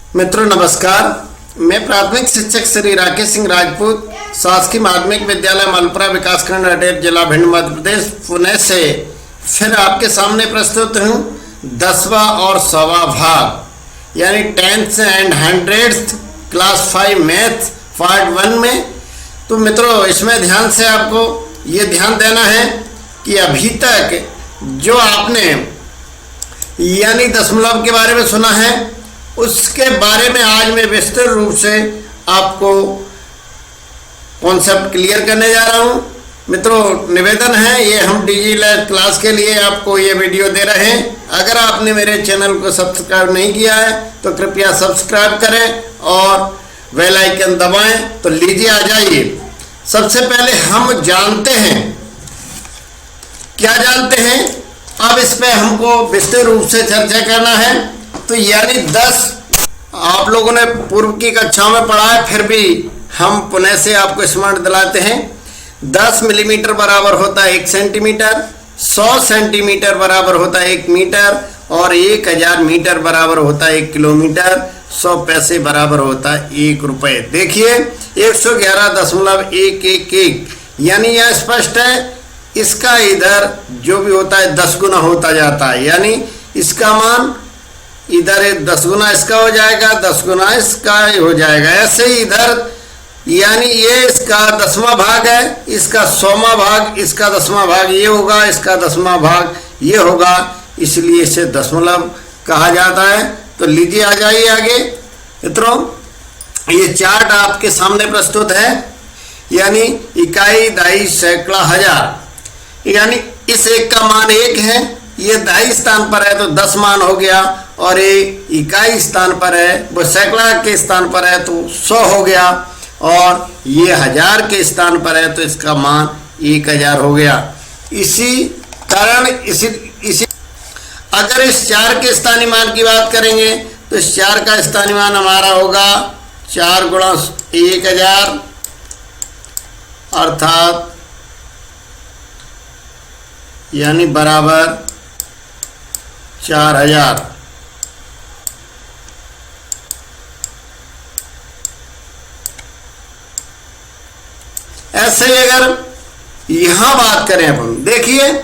मित्रों नमस्कार। मैं प्राथमिक शिक्षक श्री राकेश सिंह राजपूत, शासकीय माध्यमिक विद्यालय मालपुरा विकासखंड अडेर, जिला भिंड, मध्य प्रदेश, पुणे से फिर आपके सामने प्रस्तुत हूँ 10वां और 100वां भाग यानी 10th and 100th class 5 math part 1 में। तो मित्रों इसमें ध्यान से आपको ये ध्यान देना है कि अभी तक जो आपने यानी दशमलव के बारे में सुना है उसके बारे में आज मैं विस्तृत रूप से आपको कॉन्सेप्ट क्लियर करने जा रहा हूँ। मित्रों निवेदन है, ये हम डिजिटल क्लास के लिए आपको ये वीडियो दे रहे हैं। अगर आपने मेरे चैनल को सब्सक्राइब नहीं किया है तो कृपया सब्सक्राइब करें और बेल आइकन दबाएं। तो लीजिए आ जाइए। सबसे पहले हम जानते हैं, क्या जानते हैं, अब इस पे हमको विस्तृत रूप से चर्चा करना है। तो यानी 10 आप लोगों ने पूर्व की कक्षाओं में पढ़ा है, फिर भी हम पुनः से आपको स्मरण दिलाते हैं। 10 मिलीमीटर बराबर होता है 1 सेंटीमीटर, 100 सेंटीमीटर बराबर होता है 1 मीटर और 1000 मीटर बराबर होता है 1 किलोमीटर, 100 पैसे बराबर होता है 1 रुपये। देखिए 111.111 यानी यह स्पष्ट है। इसका इधर जो भी होता है 10 गुना होता जाता है, यानी इसका मान इधर 10 गुना इसका हो जाएगा, 10 गुना इसका हो जाएगा। ऐसे ही इधर यानी ये इसका 10वां भाग है, इसका 100वां भाग, इसका 10वां भाग ये होगा, इसका 10वां भाग ये होगा, इसलिए इसे दशमलव कहा जाता है। तो लीजिए आ जाइए आगे। मित्रों ये चार्ट आपके सामने प्रस्तुत है, यानी इकाई, दहाई, सैकड़ा, हजार, यानी इस एक का मान 1 है, ये दहाई स्थान पर है तो 10 मान हो गया, और ये इकाई स्थान पर है, वो सैकड़ा के स्थान पर है तो 100 हो गया, और ये हजार के स्थान पर है तो इसका मान 1000 हो गया। इसी कारण इसी अगर इस 4 के स्थानीय मान की बात करेंगे तो इस 4 का स्थानीय मान हमारा होगा 4 गुणा 1000 अर्थात यानी बराबर 4000। ऐसे अगर यहां बात करें अपन, देखिए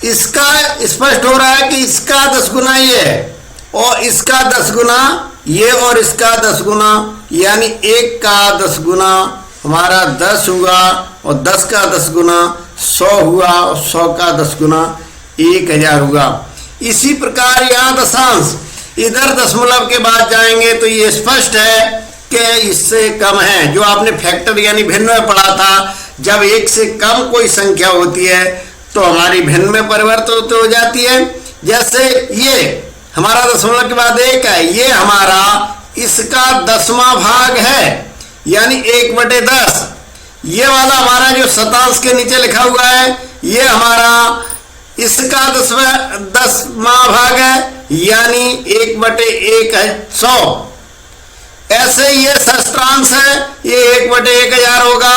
इसका स्पष्ट हो रहा है कि इसका 10 गुना ये है और इसका 10 गुना ये और इसका 10 गुना, यानी 1 का 10 गुना हमारा 10 हुआ और 10 का 10 गुना 100 हुआ और 100 का 10 गुना 1000 हुआ। इसी प्रकार यहाँ दशांश, इधर दशमलव के बाद जाएंगे तो ये स्पष्ट है कि इससे कम है। जो आपने फैक्टर यानी भिन्न में पढ़ा था, जब 1 से कम कोई संख्या होती है तो हमारी भिन्न में परिवर्तित हो जाती है। जैसे ये हमारा दशमलव के बाद 1 है, ये हमारा इसका 10वां भाग है, यानी 1/10। ये वाला हमारा जो शतांश के नीचे लिखा हुआ है ये हमारा इसका 10वां भाग है, यानी 1/1 है 100। ऐसे ये शस्त्रांश है, ये 1/1000 होगा।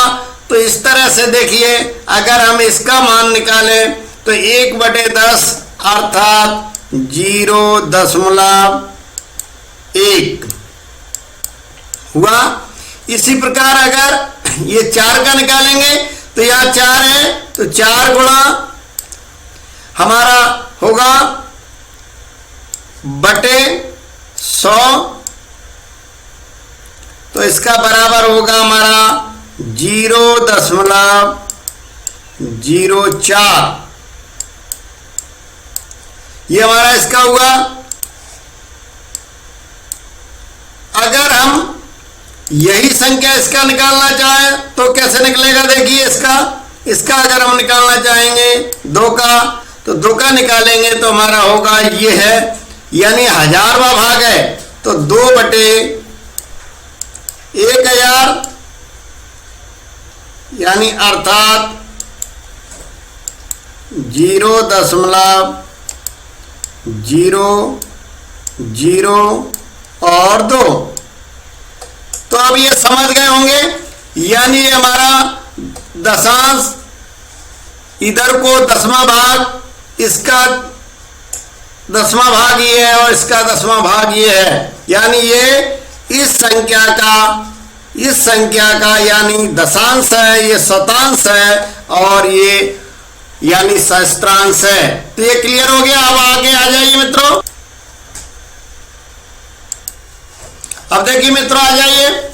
तो इस तरह से देखिए अगर हम इसका मान निकालें तो 1/10 अर्थात 0.1 हुआ। इसी प्रकार अगर ये 4 का निकालेंगे तो यहाँ 4 है तो 4 गुणा हमारा होगा बटे 100, तो इसका बराबर होगा हमारा 0.04। ये हमारा इसका हुआ। अगर हम यही संख्या इसका निकालना चाहें तो कैसे निकलेगा, देखिए इसका अगर हम निकालना चाहेंगे 2 का तो 2 का निकालेंगे तो हमारा होगा ये है, यानी 1000वां भाग है तो 2/1000 यानी अर्थात 0.00 और 2। तो अब ये समझ गए होंगे, यानी हमारा दशांश इधर को 10वां भाग, इसका 10वां भाग ये है और इसका 10वां भाग ये है, यानी ये इस संख्या का यानी दशांश है, ये शतांश है और ये यानी सहस्त्रांश है। तो ये क्लियर हो गया। अब आगे आ जाइए मित्रों। अब देखिए मित्रों, आ जाइए,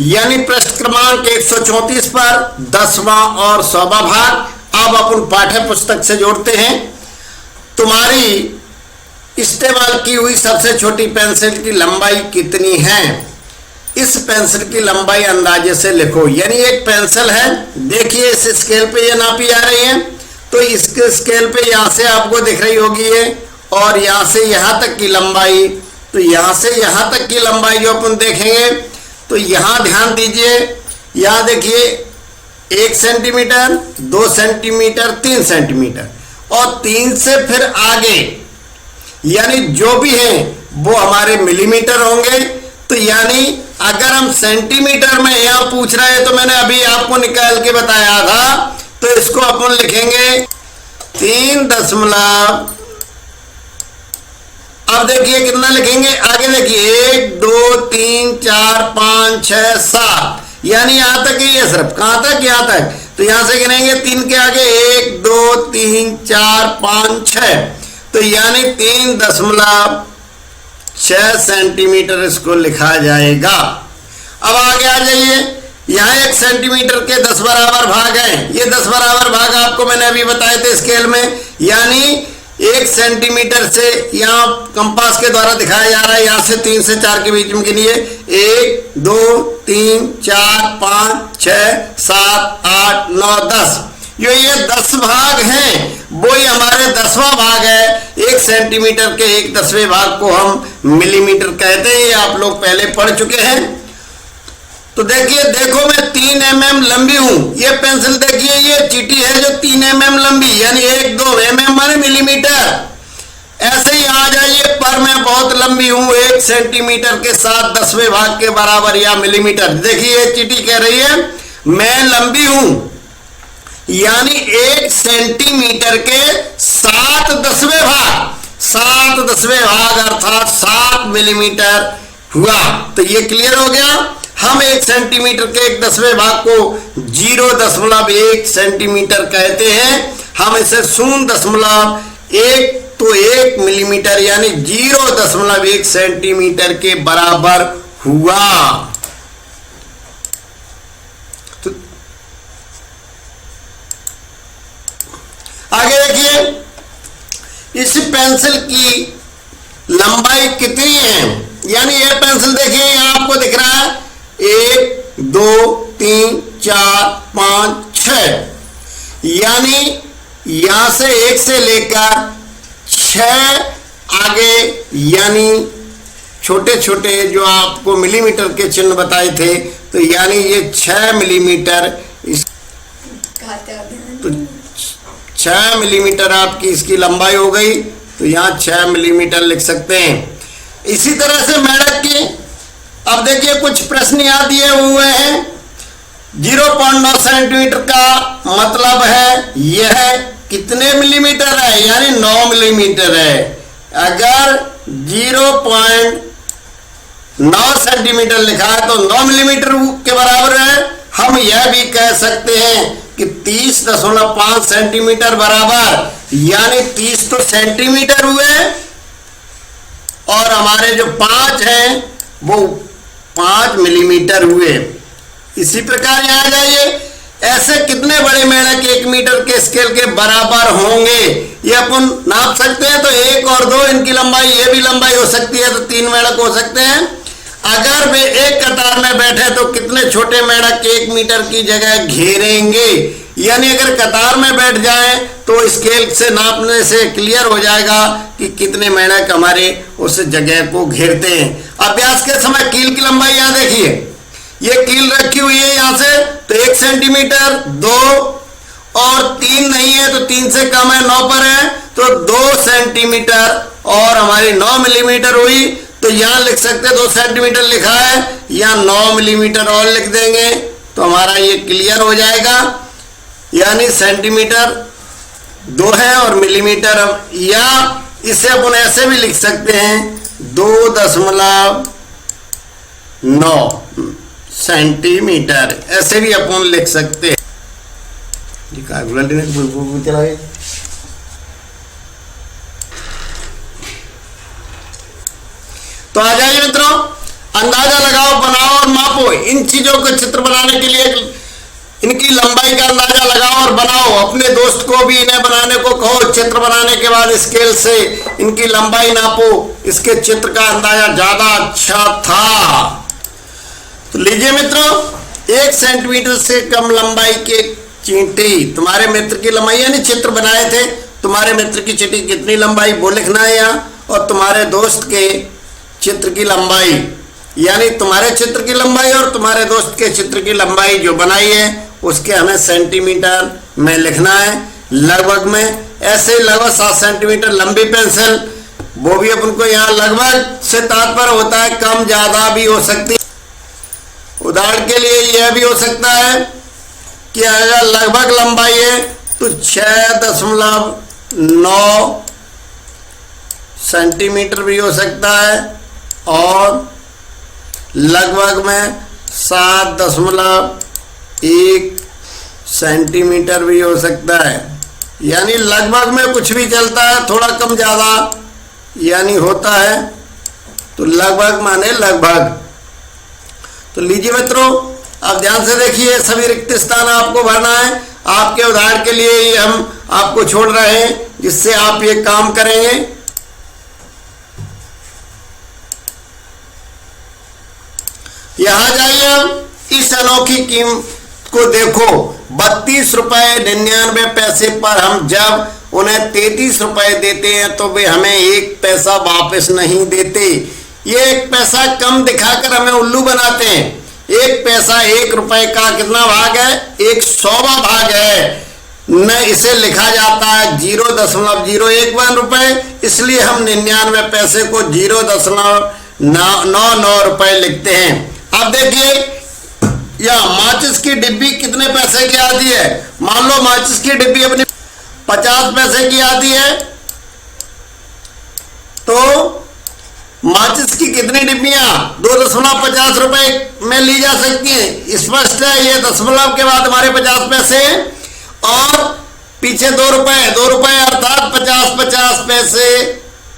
यानी पृष्ठ क्रमांक 134 पर 10वां और 100वां भाग। अब अपन पाठ्य पुस्तक से जोड़ते हैं। तुम्हारी इस्तेमाल की हुई सबसे छोटी पेंसिल की लंबाई कितनी है? इस पेंसिल की लंबाई अंदाजे से लिखो। यानी एक पेंसिल है, देखिए इस स्केल पे ये नापी जा रही है, तो इस स्केल पे यहाँ से आपको दिख रही होगी ये, और यहाँ से यहाँ तक की लंबाई, तो यहाँ से यहाँ तक की लंबाई जो अपन देखेंगे, तो यहाँ ध्यान दीजिए, यहाँ देखिए 1 सेंटीमीटर, 2 सेंटीमीटर, 3 सेंटीमीटर और 3 से फिर आगे यानी जो भी है वो हमारे मिलीमीटर होंगे। तो यानी अगर हम सेंटीमीटर में यहाँ पूछ रहे हैं, तो मैंने अभी आपको निकाल के बताया था, तो इसको अपन लिखेंगे 3 दशमलव, अब देखिए कितना लिखेंगे, आगे देखिए 1 2 3 4 5 6 7, यानी यहां तक ही है सिर्फ, कहां तक, यहां तक। तो यहां से गिनेंगे 3 के आगे 1 2 3 4 5 6, तो यानी 3.6 सेंटीमीटर इसको लिखा जाएगा। अब आगे आ जाइए, यहाँ 1 सेंटीमीटर के 10 बराबर भाग हैं। ये 10 बराबर भाग आपको मैंने अभी बताए थे स्केल में, यानी 1 सेंटीमीटर से यहाँ कंपास के द्वारा दिखाया जा रहा है, यहाँ से 3 से 4 के बीच में गिनिए 1 2 3 4 5 6 7 8 9 10, ये 10 भाग हैं, वो ही हमारे 10वां भाग है। 1 सेंटीमीटर के 1/10वें भाग को हम मिलीमीटर कहते हैं, ये आप लोग पहले पढ़ चुके हैं। तो देखिए, देखो मैं 3 mm लंबी हूं, ये पेंसिल देखिए ये चीटी है जो 3 mm लंबी, यानी 1 2 mm माने मिलीमीटर। ऐसे ही आ जाइए, पर मैं बहुत लंबी हूं, 1 सेंटीमीटर के 7/10वें भाग के बराबर या मिलीमीटर। देखिए ये चीटी कह रही है मैं लंबी हूं, यानी 1 सेंटीमीटर के 7/10वें भाग, 7/10वें भाग अर्थात 7 मिलीमीटर हुआ। तो ये क्लियर हो गया। हम 1 सेंटीमीटर के 1/10वें भाग को 0.1 सेंटीमीटर कहते हैं। हम इसे 0.1 तो 1 मिलीमीटर यानी 0.1 सेंटीमीटर के बराबर हुआ। तो आगे देखिए, इस पेंसिल की लंबाई कितनी है? यानी यह पेंसिल देखिए यहाँ आपको दिख रहा है 1 2 3 4 5 6, यानी यहां से 1 से लेकर 6 आगे, यानी छोटे छोटे जो आपको मिलीमीटर के चिन्ह बताए थे, तो यानी ये 6 मिलीमीटर, तो 6 मिलीमीटर आपकी इसकी लंबाई हो गई। तो यहाँ 6 मिलीमीटर लिख सकते हैं। इसी तरह से मेढक की, अब देखिए कुछ प्रश्न यहाँ दिए हुए हैं। 0.9 सेंटीमीटर का मतलब है यह कितने मिलीमीटर है, यानी 9 मिलीमीटर है। अगर 0.9 सेंटीमीटर लिखा है तो 9 मिलीमीटर के बराबर है। हम यह भी कह सकते हैं कि 30.5 सेंटीमीटर बराबर, यानी 30 तो सेंटीमीटर हुए और हमारे जो 5 हैं वो 5 मिलीमीटर हुए। इसी प्रकार यहाँ जाइए, ऐसे कितने बड़े मेढक 1 मीटर के स्केल के बराबर होंगे, ये अपन नाप सकते हैं। तो 1 और 2 इनकी लंबाई, ये भी लंबाई हो सकती है, तो 3 मेढक हो सकते हैं। अगर वे एक कतार में बैठे तो कितने छोटे मेढक 1 मीटर की जगह घेरेंगे, यानी अगर कतार में बैठ जाएं तो स्केल से नापने से क्लियर हो जाएगा कि कितने मेढक हमारे उस जगह को घेरते हैं। अभ्यास के समय कील की लंबाई यहाँ देखिए, ये कील रखी हुई है यहाँ से, तो 1 सेंटीमीटर, 2 और 3 नहीं है तो 3 से कम है, 9 पर है, तो 2 सेंटीमीटर और हमारी 9 मिलीमीटर हुई। तो यहाँ लिख सकते हैं 2 सेंटीमीटर लिखा है, यहाँ 9 मिलीमीटर और लिख देंगे तो हमारा ये क्लियर हो जाएगा। यानी सेंटीमीटर 2 है और मिलीमीटर, या इसे अपन ऐसे भी लिख सकते हैं 2.9 सेंटीमीटर, ऐसे भी अपन लिख सकते हैं। तो आ जाइए मित्रों, अंदाजा लगाओ, बनाओ और मापो। इन चीजों को चित्र बनाने के लिए इनकी लंबाई का अंदाजा लगाओ और बनाओ। अपने दोस्त को भी इन्हें बनाने को कहो। चित्र बनाने के बाद स्केल से इनकी लंबाई नापो। इसके चित्र का अंदाजा ज्यादा अच्छा था। तो लीजिए मित्रों, 1 सेंटीमीटर से कम लंबाई के चींटी। तुम्हारे मित्र की लंबाई, यानी चित्र बनाए थे, तुम्हारे मित्र की चींटी कितनी लंबाई वो लिखना है यहाँ, और तुम्हारे दोस्त के चित्र की लंबाई, यानी तुम्हारे चित्र की लंबाई और तुम्हारे दोस्त के चित्र की लंबाई जो बनाई है उसके हमें सेंटीमीटर में लिखना है लगभग में। ऐसे लगभग 7 सेंटीमीटर लंबी पेंसिल, वो भी अपन को यहाँ लगभग से तात्पर्य होता है कम ज्यादा भी हो सकती है। उदाहरण के लिए यह भी हो सकता है कि अगर लगभग लंबाई है तो 6.9 सेंटीमीटर भी हो सकता है, और लगभग में 7.1 सेंटीमीटर भी हो सकता है। यानी लगभग में कुछ भी चलता है, थोड़ा कम ज़्यादा यानी होता है। तो लगभग माने लगभग। तो लीजिए मित्रों, अब ध्यान से देखिए, सभी रिक्त स्थान आपको भरना है। आपके उदाहरण के लिए ही हम आपको छोड़ रहे हैं, जिससे आप ये काम करेंगे। यहां जाइए, हम इस अनोखी कीमत को देखो। 32 रुपये 99 पैसे पर हम जब उन्हें 33 रुपये देते हैं तो वे हमें 1 पैसा वापस नहीं देते। ये 1 पैसा कम दिखाकर हमें उल्लू बनाते हैं। 1 पैसा 1 रुपये का कितना भाग है? 100वां भाग है। न इसे लिखा जाता है 0.011 रुपये, इसलिए हम 99 पैसे को 0.99 रुपये लिखते हैं। अब देखिए, या माचिस की डिब्बी कितने पैसे की आती है? मान लो माचिस की डिब्बी अपनी 50 पैसे की आती है, तो माचिस की कितनी डिब्बियां 2.50 रुपए में ली जा सकती हैं। स्पष्ट है, ये दशमलव के बाद हमारे 50 पैसे और पीछे 2 रुपए अर्थात 50 पैसे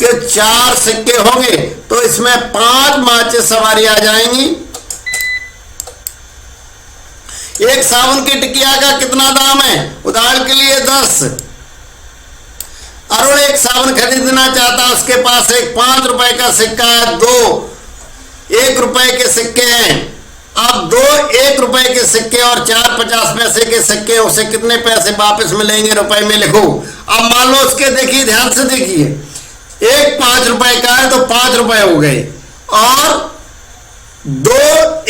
के 4 सिक्के होंगे। तो इसमें 5 माचिस हमारी आ जाएंगी। एक साबुन की टिकिया का कितना दाम है? उदाहरण के लिए 10। अरुण एक साबुन खरीदना चाहता, उसके पास एक 5 रुपए का सिक्का है, 2 1 रुपए के सिक्के हैं। अब 2 1 रुपए के सिक्के और 4 50 पैसे के सिक्के, उसे कितने पैसे वापस मिलेंगे रुपए में लिखो। अब मान लो उसके, देखिए ध्यान से देखिए, एक 5 रुपए का है तो 5 रुपए हो गए, और 2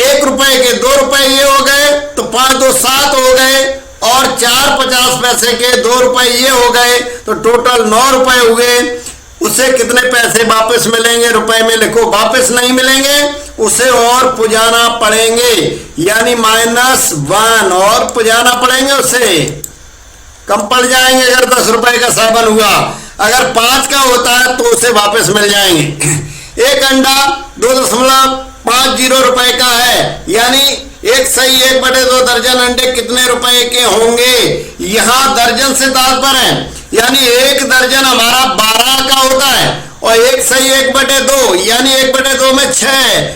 1 रुपए के 2 रुपए ये हो गए, तो 5 2 7 हो गए, और 4 50 पैसे के 2 रुपए ये हो गए, तो टोटल 9 रुपए हुए। उसे कितने पैसे वापस मिलेंगे रुपए में लिखो। वापस नहीं मिलेंगे, उसे और पुजाना पड़ेंगे, यानी -1 और पुजाना पड़ेंगे, उसे कम पड़ जाएंगे। अगर 10 रुपए का साबुन हुआ, अगर 5 का होता है तो उसे वापस मिल जाएंगे। एक अंडा 2.50 रुपए का है, यानी 1 सही 1/2 दर्जन अंडे कितने रुपए के होंगे? यहाँ दर्जन से तात्पर्य है, यानी 1 दर्जन हमारा 12 का होता है, और 1 सही 1/2 यानी 1/2 में 6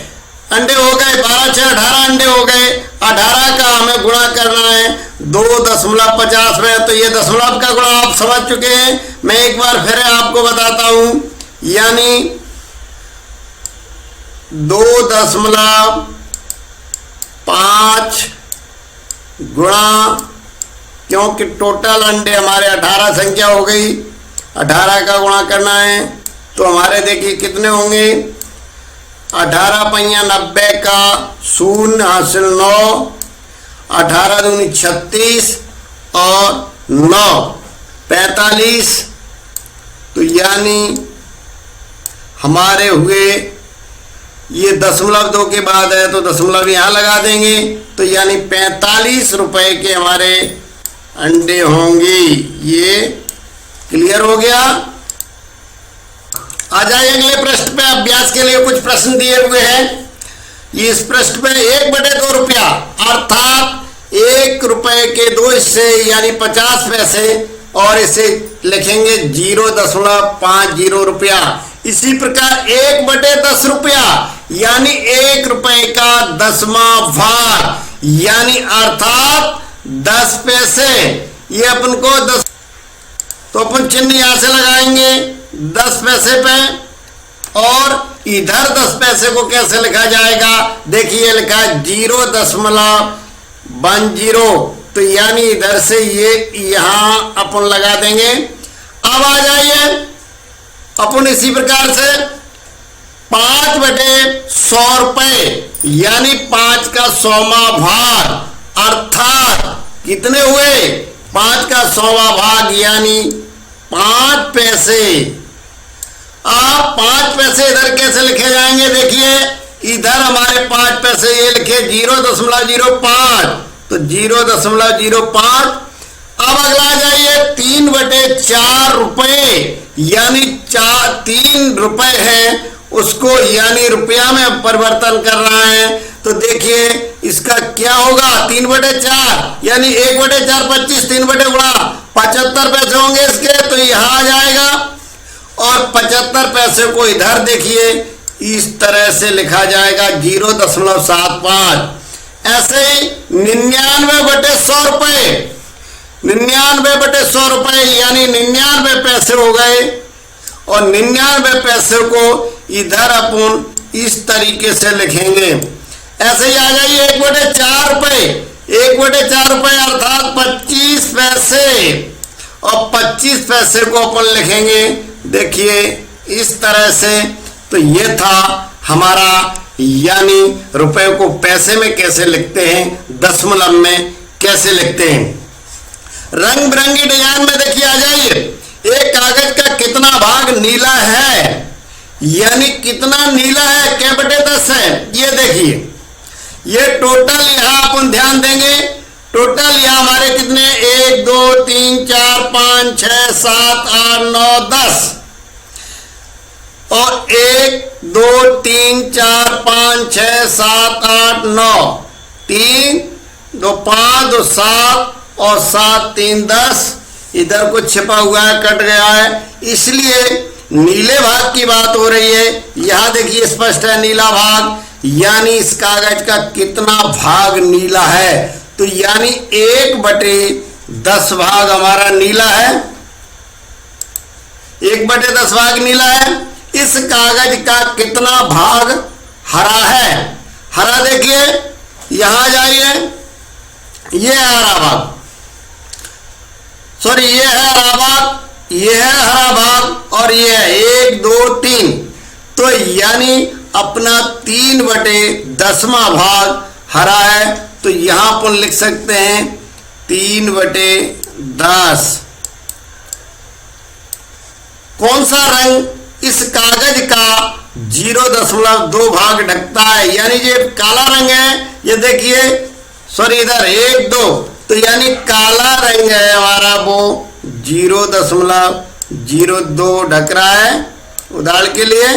अंडे हो गए, 12 6 18 अंडे हो गए। 18 का हमें गुणा करना है 2.50 में, तो ये दशमलव का गुणा आप समझ चुके हैं। मैं एक बार फिर आपको बताता हूं, यानी 2.5 गुणा, क्योंकि टोटल अंडे हमारे 18 संख्या हो गई, 18 का गुणा करना है तो हमारे देखिए कितने होंगे। 18 पंया 90 का 0 हासिल 9, 18 दूनी 36 और 9 45। तो यानी हमारे हुए, ये 0.2 के बाद है तो दशमलव यहाँ लगा देंगे, तो यानी 45 रुपए के हमारे अंडे होंगे। ये क्लियर हो गया। आ जाइए अगले पृष्ठ पे। अभ्यास के लिए कुछ प्रश्न दिए हुए हैं। इस पृष्ठ पे 1/2 रुपया अर्थात 1 रुपए के 2 हिस्से यानी 50 पैसे, और इसे लिखेंगे 0.50 रुपया। इसी प्रकार 1/10 रुपया यानी 1 रुपए का 10वां भाग यानी अर्थात 10 पैसे। ये अपन को 10, तो अपन चिन्ह यहां से लगाएंगे 10 पैसे पे। और इधर 10 पैसे को कैसे लिखा जाएगा, देखिए लिखा है 0.10, तो यानी इधर से ये यहां अपन लगा देंगे। अब आ जाइए अपन इसी प्रकार से 5/100 रुपए यानी 5 का 100वां भाग अर्थात कितने हुए, 5 का 100वां भाग यानी 5 पैसे। आप 5 पैसे इधर कैसे लिखे जाएंगे, देखिए इधर हमारे 5 पैसे ये लिखे 0.05, तो 0.05। अब अगला जाइए 3/4 रुपए यानी 3 रुपए है, उसको यानी रुपया में परिवर्तन कर रहा है। तो देखिए इसका क्या होगा, 3/4 यानी 1/4 25, 3/गुणा 75 पैसे होंगे इसके, तो यहां आ जाएगा। और 75 पैसे को इधर देखिए इस तरह से लिखा जाएगा 0.75। ऐसे ही 99/100 रुपए, 99/100 रुपए यानी 99 पैसे हो गए। और 99 पैसे को इधर अपन इस तरीके से लिखेंगे। ऐसे ही आ जाइए 1/4 रुपए, 1/4 रुपए अर्थात 25 पैसे, और 25 पैसे को अपन लिखेंगे देखिए इस तरह से। तो ये था हमारा यानी रुपए को पैसे में कैसे लिखते हैं, दशमलव में कैसे लिखते हैं। रंग बिरंगी डिजाइन में देखिए आ जाइए, एक कागज का कितना भाग नीला है यानी कितना नीला है, K/10 है। ये देखिए ये टोटल यहां अपन ध्यान देंगे, टोटल यहां हमारे कितने 1 2 3 4 5 6 7 8 9 10, और 1 2 3 4 5 6 7 8 9, 3 2 5 2 7 और 7 3 10। इधर कुछ छिपा हुआ है, कट गया है, इसलिए नीले भाग की बात हो रही है। यहां देखिए स्पष्ट है नीला भाग, यानी इस कागज का कितना भाग नीला है, तो यानी 1/10 भाग हमारा नीला है, 1/10 भाग नीला है। इस कागज का कितना भाग हरा है, हरा देखिए यहां जाइए, ये है हरा भाग, सॉरी ये है हरा भाग, ये है हरा भाग, और ये है 1 2 3, तो यानी अपना 3/10वां भाग हरा है। तो यहां पर लिख सकते हैं 3/10। कौन सा रंग इस कागज का 0.2 भाग ढकता है, यानी ये काला रंग है, ये देखिए सॉरी इधर 1 2, तो यानी काला रंग है हमारा, वो 0.02 ढक रहा है उदाहरण के लिए।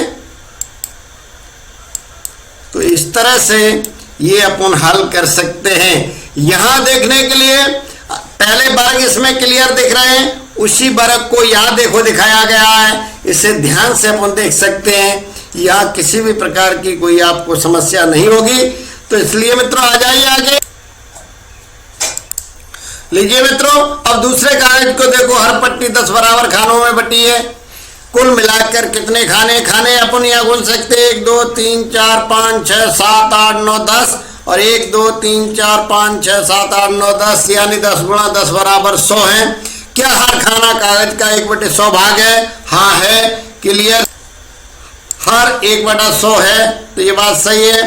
तो इस तरह से ये अपन हल कर सकते हैं। यहां देखने के लिए पहले वर्ग इसमें क्लियर दिख रहे हैं, उसी वर्ग को यहां देखो दिखाया गया है, इसे ध्यान से अपन देख सकते हैं। यहां किसी भी प्रकार की कोई आपको समस्या नहीं होगी। तो इसलिए मित्रों आ जाइए आगे, लीजिए मित्रों अब दूसरे कागज को देखो। हर पट्टी 10 बराबर खानों में बटी है, कुल मिलाकर कितने खाने अपन यहाँ गुन सकते हैं 1 2 3 4 5 6 7 8 9 10, और 1 2 3 4 5 6 7 8 9 10 यानी 10 गुणा 10 बराबर 100 है। क्या हर खाना कागज का 1/100 भाग है? हाँ है, क्लियर, हर 1/100 है, तो ये बात सही है।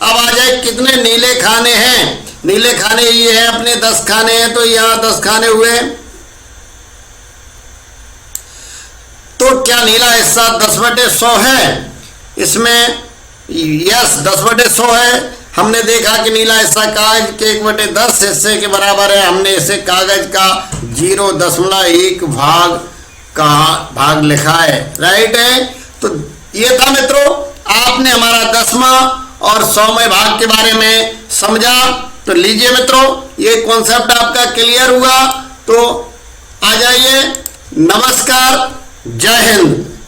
अब आ जाए कितने नीले खाने हैं, नीले खाने ये है अपने 10 खाने हैं, तो यहाँ 10 खाने हुए, तो क्या नीला हिस्सा 10/100 है? इसमें यस 10/100 है। हमने देखा कि नीला हिस्सा कागज के 1/10 हिस्से के बराबर है, हमने इसे कागज का 0.1 भाग का भाग लिखा है, राइट है। तो ये था मित्रों, आपने हमारा 10वां और 100वें भाग के बारे में समझा। तो लीजिए मित्रों, ये कॉन्सेप्ट आपका क्लियर हुआ। तो आ जाइए। नमस्कार, जय हिंद।